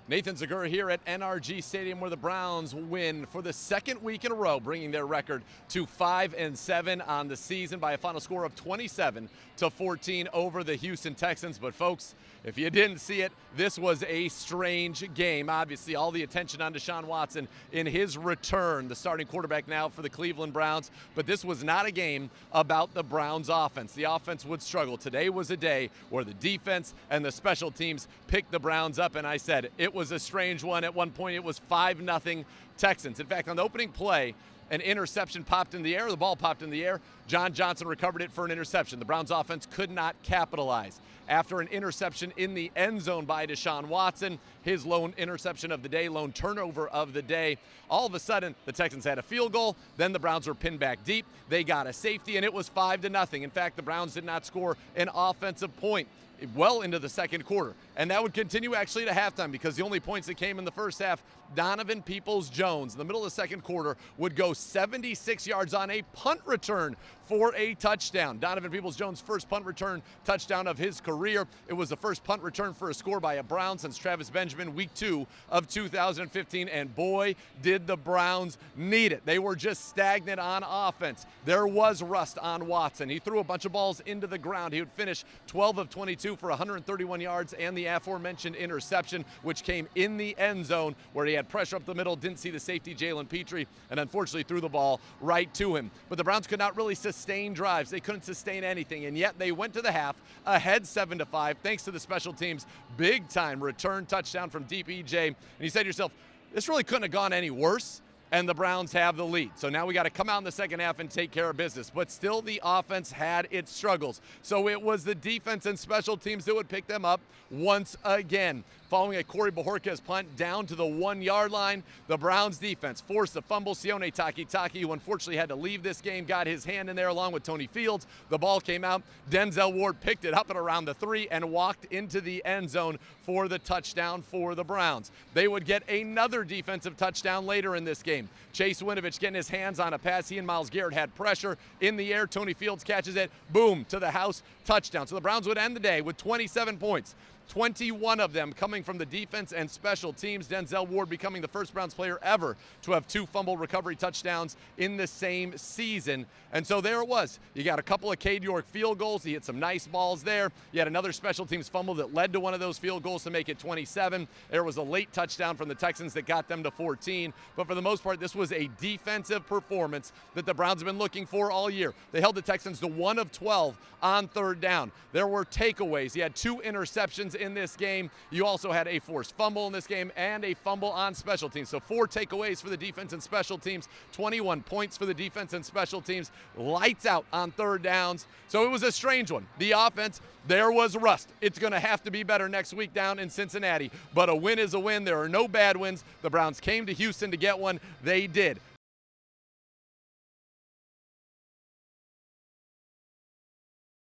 Nathan Zegura here at NRG Stadium, where the Browns win for the second week in a row, bringing their record to 5-7 on the season by a final score of 27-14 over the Houston Texans. But folks, if you didn't see it, this was a strange game. Obviously, all the attention on Deshaun Watson in his return, the starting quarterback now for the Cleveland Browns. But this was not a game about the Browns offense. The offense would struggle. Today was a day where the defense and the special teams picked the Browns up, and I said it was a strange one. At one point, it was 5-0 Texans. In fact, on the opening play, an interception popped in the air. The ball popped in the air. John Johnson recovered it for an interception. The Browns offense could not capitalize. After an interception in the end zone by Deshaun Watson, his lone interception of the day, lone turnover of the day, all of a sudden the Texans had a field goal. Then the Browns were pinned back deep. They got a safety, and it was 5-0. In fact, the Browns did not score an offensive point well into the second quarter. And that would continue actually to halftime, because the only points that came in the first half, Donovan Peoples-Jones in the middle of the second quarter would go 76 yards on a punt return for a touchdown. Donovan Peoples-Jones' first punt return touchdown of his career. It was the first punt return for a score by a Brown since Travis Benjamin, week 2 of 2015. And boy, did the Browns need it. They were just stagnant on offense. There was rust on Watson. He threw a bunch of balls into the ground. He would finish 12 of 22 for 131 yards and the aforementioned interception, which came in the end zone where he had pressure up the middle, didn't see the safety Jalen Petrie, and unfortunately threw the ball right to him. But the Browns could not really sustain drives. They couldn't sustain anything, and yet they went to the half ahead 7-5 thanks to the special teams' big-time return touchdown from Deep EJ. And you said to yourself, this really couldn't have gone any worse. And the Browns have the lead. So now we got to come out in the second half and take care of business. But still, the offense had its struggles. So it was the defense and special teams that would pick them up once again. Following a Corey Bojorquez punt down to the 1-yard line, the Browns defense forced a fumble. Sione Takitaki, who unfortunately had to leave this game, got his hand in there along with Tony Fields. The ball came out. Denzel Ward picked it up at around the 3 and walked into the end zone for the touchdown for the Browns. They would get another defensive touchdown later in this game. Chase Winovich getting his hands on a pass. He and Myles Garrett had pressure in the air. Tony Fields catches it. Boom, to the house, touchdown. So the Browns would end the day with 27 points. 21 of them coming from the defense and special teams. Denzel Ward becoming the first Browns player ever to have 2 fumble recovery touchdowns in the same season. And so there it was. You got a couple of Cade York field goals. He hit some nice balls there. You had another special teams fumble that led to one of those field goals to make it 27. There was a late touchdown from the Texans that got them to 14. But for the most part, this was a defensive performance that the Browns have been looking for all year. They held the Texans to 1 of 12 on third down. There were takeaways. You had 2 interceptions in this game. You also had a forced fumble in this game and a fumble on special teams. So 4 takeaways for the defense and special teams, 21 points for the defense and special teams, lights out on third downs. So it was a strange one. The offense, there was rust. It's going to have to be better next week down in Cincinnati, but a win is a win. There are no bad wins. The Browns came to Houston to get one. They did.